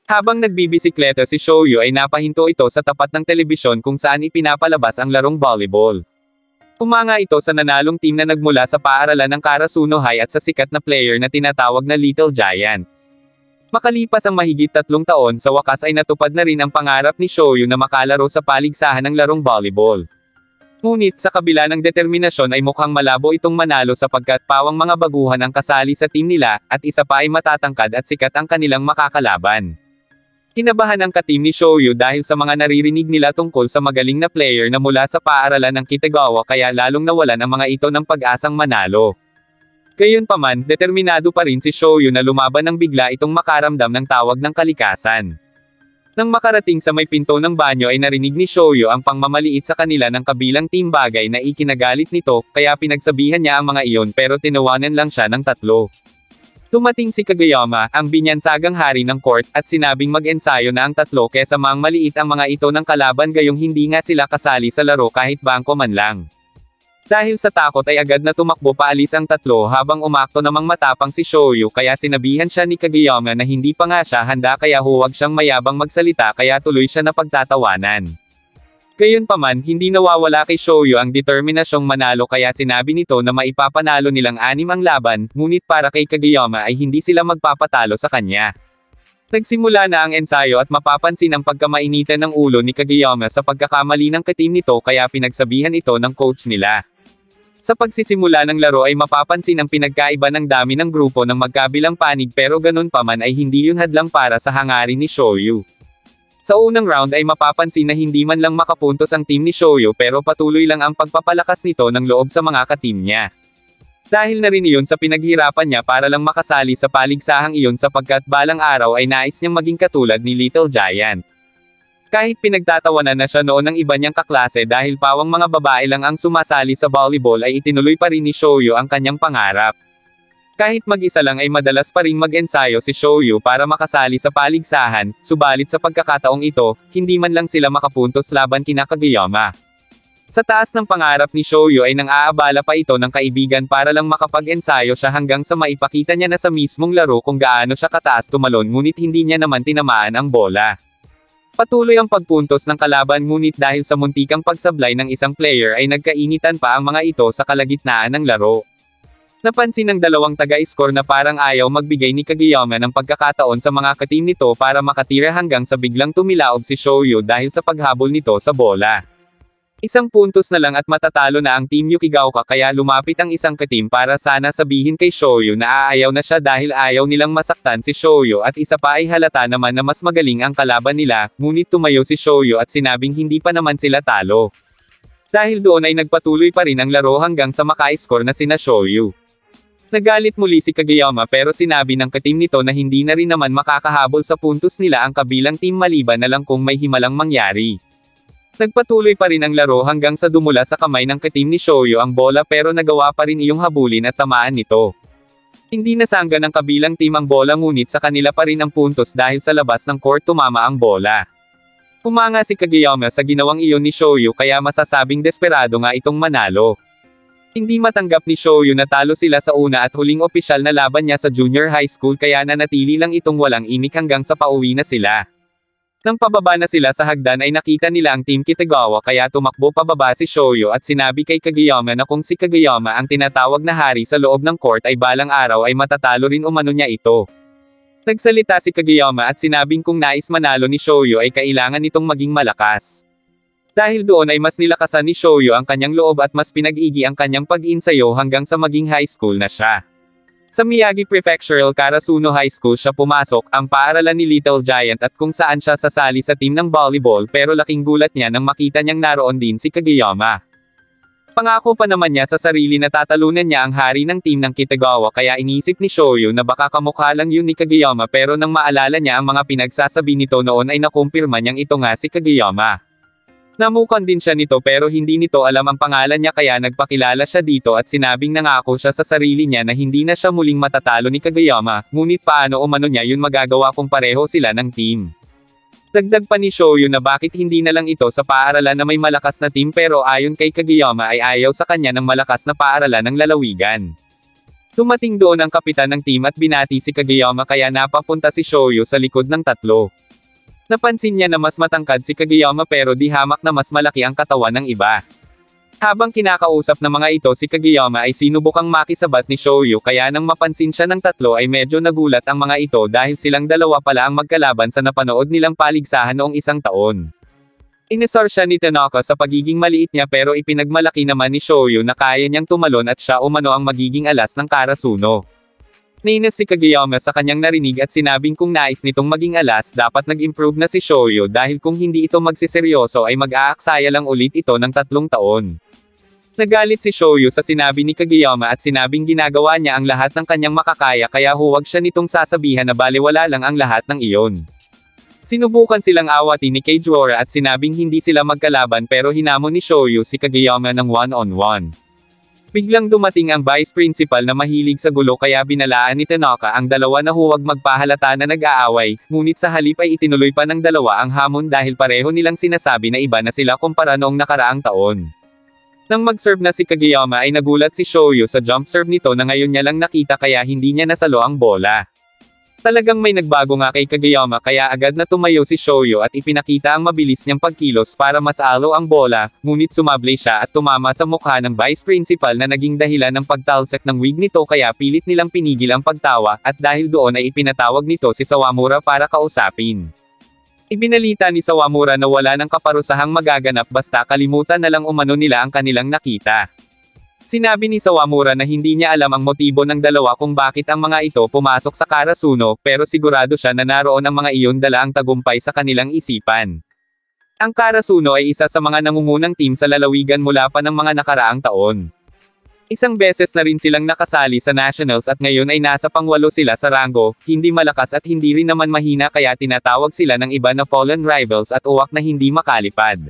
Habang nagbibisikleta si Shoyu ay napahinto ito sa tapat ng telebisyon kung saan ipinapalabas ang larong volleyball. Humanga ito sa nanalong team na nagmula sa paaralan ng Karasuno High at sa sikat na player na tinatawag na Little Giant. Makalipas ang mahigit 3 taon, sa wakas ay natupad na rin ang pangarap ni Shoyu na makalaro sa paligsahan ng larong volleyball. Ngunit sa kabila ng determinasyon ay mukhang malabo itong manalo sapagkat pawang mga baguhan ang kasali sa team nila, at isa pa ay matatangkad at sikat ang kanilang makakalaban. Kinabahan ang ka-team ni Shoyu dahil sa mga naririnig nila tungkol sa magaling na player na mula sa paaralan ng Kitagawa kaya lalong nawalan ang mga ito ng pag-asang manalo. Gayunpaman, determinado pa rin si Shoyu na lumaban nang bigla itong makaramdam ng tawag ng kalikasan. Nang makarating sa may pinto ng banyo ay narinig ni Shoyu ang pangmamaliit sa kanila ng kabilang team, bagay na ikinagalit nito, kaya pinagsabihan niya ang mga iyon pero tinawanan lang siya ng 3. Dumating si Kageyama, ang binyansagang hari ng court, at sinabing mag-ensayo na ang 3 kesa mang maliit ang mga ito ng kalaban gayong hindi nga sila kasali sa laro kahit bangko man lang. Dahil sa takot ay agad na tumakbo paalis ang 3 habang umakto namang matapang si Shoyu kaya sinabihan siya ni Kageyama na hindi pa nga siya handa kaya huwag siyang mayabang magsalita kaya tuloy siya na pagtatawanan. Gayunpaman, hindi nawawala kay Shoyu ang determinasyong manalo kaya sinabi nito na maipapanalo nilang 6 ang laban, ngunit para kay Kageyama ay hindi sila magpapatalo sa kanya. Nagsimula na ang ensayo at mapapansin ang pagkamainitan ng ulo ni Kageyama sa pagkakamali ng ka-team nito kaya pinagsabihan ito ng coach nila. Sa pagsisimula ng laro ay mapapansin ang pinagkaiba ng dami ng grupo ng magkabilang panig pero ganun pa man ay hindi yun hadlang para sa hangarin ni Shoyu. Sa unang round ay mapapansin na hindi man lang makapuntos ang team ni Shoyu pero patuloy lang ang pagpapalakas nito ng loob sa mga ka-team niya. Dahil na rin iyon sa pinaghirapan niya para lang makasali sa paligsahang iyon sapagkat balang araw ay nais niyang maging katulad ni Little Giant. Kahit pinagtatawanan na siya noon ng iba niyang kaklase dahil pawang mga babae lang ang sumasali sa volleyball ay itinuloy pa rin ni Shoyu ang kanyang pangarap. Kahit mag-isa lang ay madalas pa ring mag-ensayo si Shoyu para makasali sa paligsahan, subalit sa pagkakataong ito, hindi man lang sila makapuntos laban kina Kageyama. Sa taas ng pangarap ni Shoyu ay nang-aabala pa ito ng kaibigan para lang makapag-ensayo siya hanggang sa maipakita niya na sa mismong laro kung gaano siya kataas tumalon ngunit hindi niya naman tinamaan ang bola. Patuloy ang pagpuntos ng kalaban ngunit dahil sa muntikang pagsablay ng isang player ay nagkainitan pa ang mga ito sa kalagitnaan ng laro. Napansin ng dalawang taga-score na parang ayaw magbigay ni Kageyama ng pagkakataon sa mga ka-team nito para makatira hanggang sa biglang tumilaog si Shoyu dahil sa paghabol nito sa bola. 1 puntos na lang at matatalo na ang Team Yukigaoka kaya lumapit ang isang ka-team para sana sabihin kay Shoyu na aayaw na siya dahil ayaw nilang masaktan si Shoyu at isa pa ay halata naman na mas magaling ang kalaban nila, ngunit tumayo si Shoyu at sinabing hindi pa naman sila talo. Dahil doon ay nagpatuloy pa rin ang laro hanggang sa maka-score na sina Shoyu. Nagalit muli si Kageyama pero sinabi ng ka-team nito na hindi na rin naman makakahabol sa puntos nila ang kabilang team maliban na lang kung may himalang mangyari. Nagpatuloy pa rin ang laro hanggang sa dumula sa kamay ng ka-team ni Shoyu ang bola pero nagawa pa rin iyong habulin at tamaan nito. Hindi nasangga ng kabilang team ang bola ngunit sa kanila pa rin ang puntos dahil sa labas ng court tumama ang bola. Humanga si Kageyama sa ginawang iyon ni Shoyu kaya masasabing desperado nga itong manalo. Hindi matanggap ni Shoyu na talo sila sa una at huling opisyal na laban niya sa junior high school kaya nanatili lang itong walang imik hanggang sa pauwi na sila. Nang pababa na sila sa hagdan ay nakita nila ang Team Kitagawa kaya tumakbo pababa si Shoyu at sinabi kay Kageyama na kung si Kageyama ang tinatawag na hari sa loob ng court ay balang araw ay matatalo rin umano niya ito. Nagsalita si Kageyama at sinabing kung nais manalo ni Shoyu ay kailangan nitong maging malakas. Dahil doon ay mas nilakasan ni Shoyu ang kanyang loob at mas pinag-igi ang kanyang pag-insayo hanggang sa maging high school na siya. Sa Miyagi Prefectural Karasuno High School siya pumasok, ang paaralan ni Little Giant at kung saan siya sasali sa team ng volleyball pero laking gulat niya nang makita niyang naroon din si Kageyama. Pangako pa naman niya sa sarili na tatalunan niya ang hari ng team ng Kitagawa kaya inisip ni Shoyu na baka kamukha lang yun ni Kageyama pero nang maalala niya ang mga pinagsasabi nito noon ay nakumpirma niyang ito nga si Kageyama. Namukan din siya nito pero hindi nito alam ang pangalan niya kaya nagpakilala siya dito at sinabing nangako siya sa sarili niya na hindi na siya muling matatalo ni Kageyama, ngunit paano umano niya yun magagawa kung pareho sila ng team. Dagdag pa ni Shoyu na bakit hindi na lang ito sa paaralan na may malakas na team pero ayon kay Kageyama ay ayaw sa kanya ng malakas na paaralan ng lalawigan. Dumating doon ang kapitan ng team at binati si Kageyama kaya napapunta si Shoyu sa likod ng tatlo. Napansin niya na mas matangkad si Kageyama pero di hamak na mas malaki ang katawan ng iba. Habang kinakausap ng mga ito si Kageyama ay sinubukang makisabat ni Shoyu kaya nang mapansin siya ng tatlo ay medyo nagulat ang mga ito dahil silang dalawa pala ang magkalaban sa napanood nilang paligsahan noong isang taon. Inisor siya ni Tanaka sa pagiging maliit niya pero ipinagmalaki naman ni Shoyu na kaya niyang tumalon at siya umano ang magiging alas ng Karasuno. Nainis si Kageyama sa kanyang narinig at sinabing kung nais nitong maging alas dapat nag-improve na si Shoyu dahil kung hindi ito magsiseryoso ay mag-aaksaya lang ulit ito ng 3 taon. Nagalit si Shoyu sa sinabi ni Kageyama at sinabing ginagawa niya ang lahat ng kanyang makakaya kaya huwag siya nitong sasabihan na balewala lang ang lahat ng iyon. Sinubukan silang awatin ni Kageyama at sinabing hindi sila magkalaban pero hinamon ni Shoyu si Kageyama ng one-on-one. Biglang dumating ang vice principal na mahilig sa gulo kaya binalaan ni Tanaka ang dalawa na huwag magpahalata na nag-aaway, ngunit sa halip ay itinuloy pa ng dalawa ang hamon dahil pareho nilang sinasabi na iba na sila kumpara noong nakaraang taon. Nang mag-serve na si Kageyama ay nagulat si Shoyu sa jump serve nito na ngayon niya lang nakita kaya hindi niya nasalo ang bola. Talagang may nagbago nga kay Kageyama kaya agad na tumayo si Shoyu at ipinakita ang mabilis niyang pagkilos para masalo ang bola, ngunit sumablay siya at tumama sa mukha ng vice principal na naging dahilan ng pagtalsik ng wig nito kaya pilit nilang pinigil ang pagtawa, at dahil doon ay ipinatawag nito si Sawamura para kausapin. Ibinalita ni Sawamura na wala ng kaparusahang magaganap basta kalimutan na lang umano nila ang kanilang nakita. Sinabi ni Sawamura na hindi niya alam ang motibo ng dalawa kung bakit ang mga ito pumasok sa Karasuno pero sigurado siya na naroon ang mga iyon dala ang tagumpay sa kanilang isipan. Ang Karasuno ay isa sa mga nangungunang team sa lalawigan mula pa ng mga nakaraang taon. Isang beses na rin silang nakasali sa Nationals at ngayon ay nasa pang-8 sila sa ranggo, hindi malakas at hindi rin naman mahina kaya tinatawag sila ng iba na fallen rivals at uwak na hindi makalipad.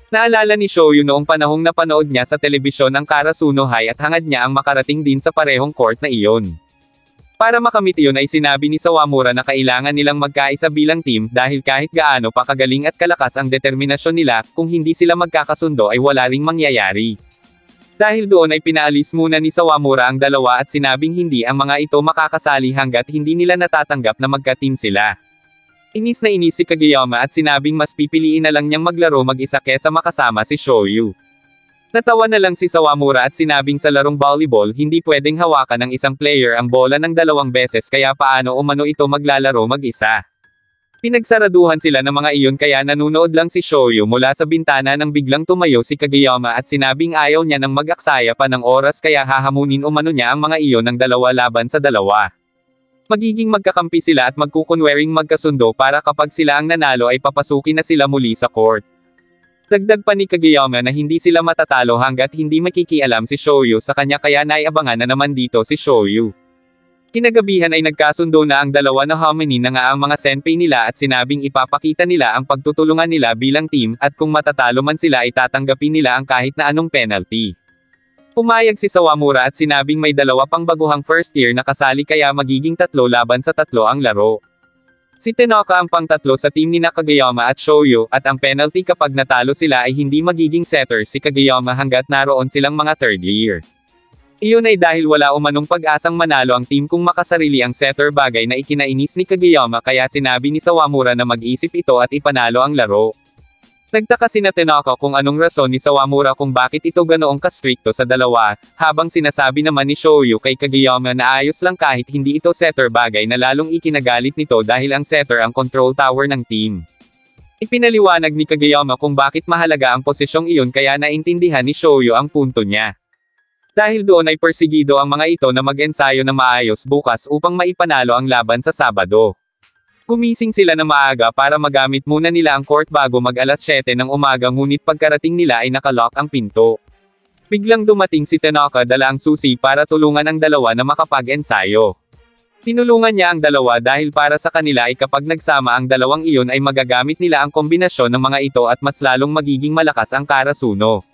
Naalala ni Shoyu noong panahong napanood niya sa telebisyon ang Karasuno High at hangad niya ang makarating din sa parehong court na iyon. Para makamit iyon ay sinabi ni Sawamura na kailangan nilang magkaisa bilang team dahil kahit gaano pa kagaling at kalakas ang determinasyon nila, kung hindi sila magkakasundo ay wala ring mangyayari. Dahil doon ay pinaalis muna ni Sawamura ang dalawa at sinabing hindi ang mga ito makakasali hanggat hindi nila natatanggap na magka-team sila. Inis na inis si Kageyama at sinabing mas pipiliin na lang niyang maglaro mag-isa kesa makasama si Shoyu. Natawa na lang si Sawamura at sinabing sa larong volleyball hindi pwedeng hawakan ng isang player ang bola ng 2 beses kaya paano umano ito maglalaro mag-isa. Pinagsaraduhan sila ng mga iyon kaya nanunood lang si Shoyu mula sa bintana nang biglang tumayo si Kageyama at sinabing ayaw niya nang mag-aksaya pa ng oras kaya hahamunin umano niya ang mga iyon ng 2 laban sa 2. Magiging magkakampi sila at magkukunwering magkasundo para kapag sila ang nanalo ay papasukin na sila muli sa court. Dagdag pa ni Kageyama na hindi sila matatalo hanggat hindi makikialam si Shoyu sa kanya kaya naiabangan na naman dito si Shoyu. Kinagabihan ay nagkasundo na ang dalawa na hominin na nga ang mga senpai nila at sinabing ipapakita nila ang pagtutulungan nila bilang team at kung matatalo man sila ay tatanggapin nila ang kahit na anong penalty. Pumayag si Sawamura at sinabing may 2 pang baguhang first year na kasali kaya magiging 3 laban sa 3 ang laro. Si Tanaka ang pang-3 sa team ni Kageyama at Shoyu, at ang penalty kapag natalo sila ay hindi magiging setter si Kageyama hanggat naroon silang mga 3rd year. Iyon ay dahil wala umanong pag-asang manalo ang team kung makasarili ang setter, bagay na ikinainis ni Kageyama kaya sinabi ni Sawamura na mag-isip ito at ipanalo ang laro. Nagtaka sina Tanaka kung anong rason ni Sawamura kung bakit ito ganoong kastrikto sa dalawa, habang sinasabi naman ni Shoyu kay Kageyama na ayos lang kahit hindi ito setter, bagay na lalong ikinagalit nito dahil ang setter ang control tower ng team. Ipinaliwanag ni Kageyama kung bakit mahalaga ang posisyong iyon kaya naintindihan ni Shoyu ang punto niya. Dahil doon ay persigido ang mga ito na mag-ensayo na maayos bukas upang maipanalo ang laban sa Sabado. Gumising sila na maaga para magamit muna nila ang court bago mag-alas 7 ng umaga, ngunit pagkarating nila ay nakalock ang pinto. Biglang dumating si Tanaka dala ang susi para tulungan ang dalawa na makapag-ensayo. Tinulungan niya ang dalawa dahil para sa kanila ay kapag nagsama ang dalawang iyon ay magagamit nila ang kombinasyon ng mga ito at mas lalong magiging malakas ang Karasuno.